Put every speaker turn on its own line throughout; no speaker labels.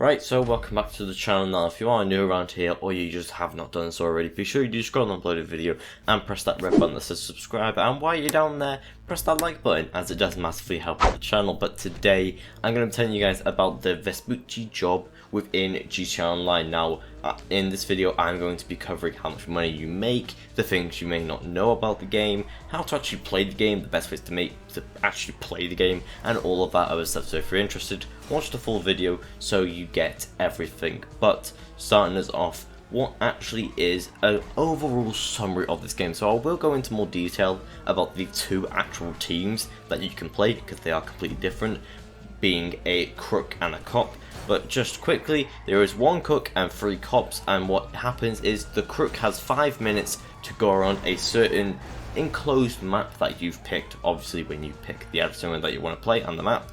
Right, so welcome back to the channel. Now, if you are new around here or you just have not done so already, be sure you do scroll and upload a video and press that red button that says subscribe, and while you're down there, press that like button as it does massively help the channel. But today, I'm going to be telling you guys about the vespucci job within GTA Online. Now, in this video, I'm going to be covering how much money you make, the things you may not know about the game, how to actually play the game, the best ways to actually play the game, and all of that other stuff. So if you're interested, watch the full video so you get everything. But starting us off, what actually is an overall summary of this game? So I will go into more detail about the two actual teams that you can play because they are completely different, being a crook and a cop. But just quickly, there is one crook and 3 cops, and what happens is the crook has 5 minutes to go around a certain enclosed map that you've picked, obviously when you pick the adversary that you want to play on the map.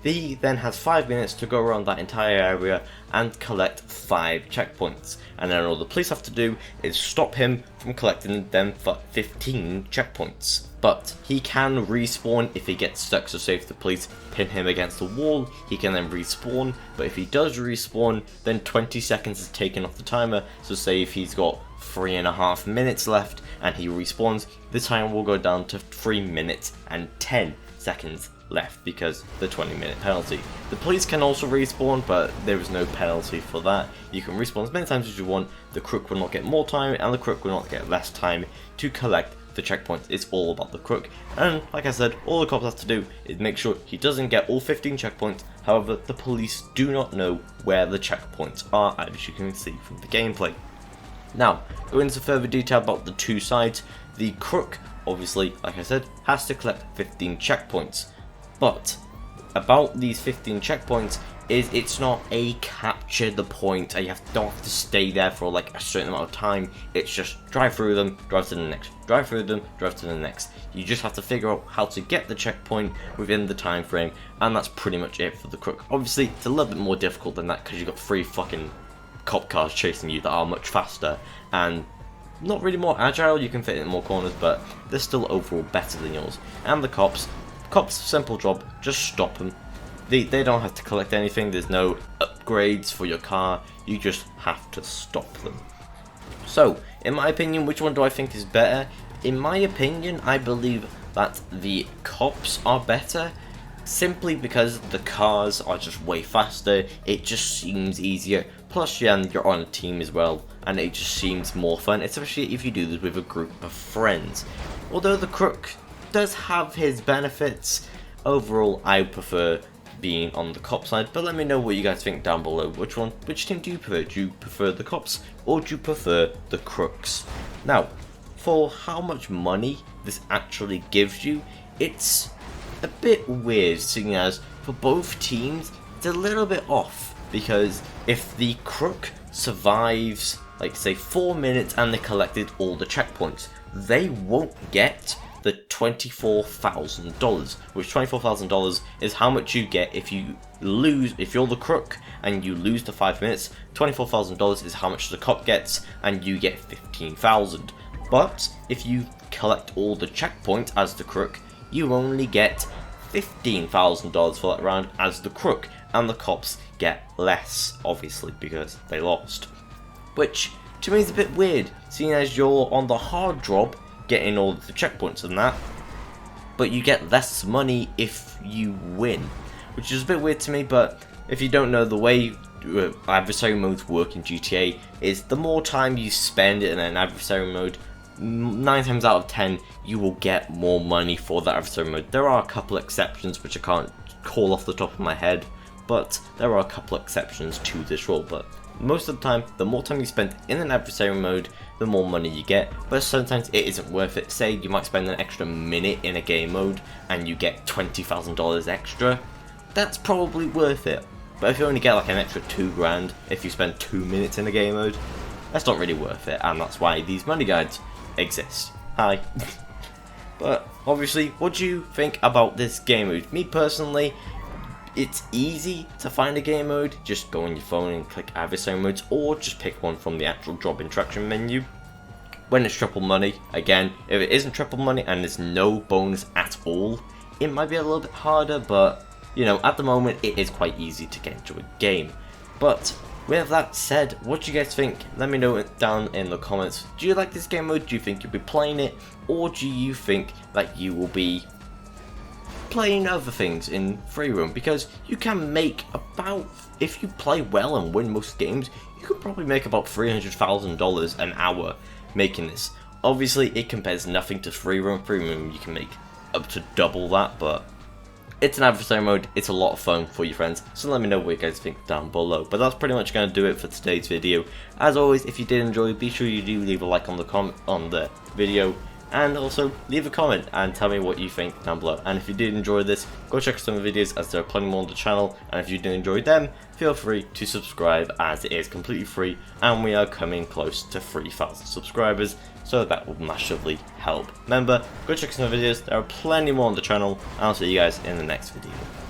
He then has 5 minutes to go around that entire area and collect 5 checkpoints, and then all the police have to do is stop him from collecting them for 15 checkpoints. But he can respawn if he gets stuck, so say if the police pin him against the wall, he can then respawn. But if he does respawn, then 20 seconds is taken off the timer, so say if he's got 3.5 minutes left and he respawns, the time will go down to 3 minutes and 10 seconds left because the 20-minute penalty. The police can also respawn, but there is no penalty for that. You can respawn as many times as you want. The crook will not get more time and the crook will not get less time to collect the checkpoints. It's all about the crook, and like I said, all the cops have to do is make sure he doesn't get all 15 checkpoints. However, the police do not know where the checkpoints are, as you can see from the gameplay. Now, going into further detail about the two sides, the crook, obviously, like I said, has to collect 15 checkpoints. But about these 15 checkpoints is it's not a capture the point, and you don't have to stay there for like a certain amount of time. It's just drive through them, drive to the next, drive through them, drive to the next. You just have to figure out how to get the checkpoint within the time frame, and that's pretty much it for the crook. Obviously, it's a little bit more difficult than that because you've got 3 fucking cop cars chasing you that are much faster and not really more agile. You can fit in more corners, but they're still overall better than yours. And the cops, simple job, just stop them. They don't have to collect anything, there's no upgrades for your car, you just have to stop them. So, in my opinion, which one do I think is better? In my opinion, I believe that the cops are better, simply because the cars are just way faster, it just seems easier, plus you're on a team as well, and it just seems more fun, especially if you do this with a group of friends. Although the crook does have his benefits, overall I prefer being on the cop side. But let me know what you guys think down below. Which team do you prefer? Do you prefer the cops or do you prefer the crooks? Now, for how much money this actually gives you, it's a bit weird, seeing as for both teams it's a little bit off, because if the crook survives like say 4 minutes and they collected all the checkpoints, they won't get the $24,000, which $24,000 is how much you get if you lose. If you're the crook and you lose the 5 minutes, $24,000 is how much the cop gets, and you get 15,000. But if you collect all the checkpoints as the crook, you only get $15,000 for that round as the crook, and the cops get less, obviously, because they lost. Which to me is a bit weird, seeing as you're on the hard job getting all the checkpoints and that, but you get less money if you win, which is a bit weird to me. But if you don't know, the way adversary modes work in GTA is the more time you spend in an adversary mode, 9 times out of 10 you will get more money for that adversary mode. There are a couple exceptions which I can't call off the top of my head, but there are a couple exceptions to this rule. But most of the time, the more time you spend in an adversary mode, the more money you get, but sometimes it isn't worth it. Say you might spend an extra minute in a game mode and you get $20,000 extra, that's probably worth it. But if you only get like an extra 2 grand if you spend 2 minutes in a game mode, that's not really worth it, and that's why these money guides exist. Hi. But obviously, what do you think about this game mode? Me personally, it's easy to find a game mode. Just go on your phone and click adversary modes, or just pick one from the actual job interaction menu. When it's triple money, again, if it isn't triple money and there's no bonus at all, it might be a little bit harder, but you know, at the moment it is quite easy to get into a game. But with that said, what do you guys think? Let me know it down in the comments. Do you like this game mode? Do you think you'll be playing it? Or do you think that you will be playing other things in free roam? Because you can make about, if you play well and win most games, you could probably make about $300,000 an hour making this. Obviously it compares nothing to free roam. Free roam you can make up to double that, but it's an adversary mode, it's a lot of fun for your friends, so let me know what you guys think down below. But that's pretty much going to do it for today's video. As always, if you did enjoy, be sure you do leave a like on the video, and also leave a comment and tell me what you think down below. And if you did enjoy this, go check out some videos as there are plenty more on the channel, and if you did enjoy them, feel free to subscribe as it is completely free and we are coming close to 3,000 subscribers, so that will massively help. Remember, go check out some videos, there are plenty more on the channel, and I'll see you guys in the next video.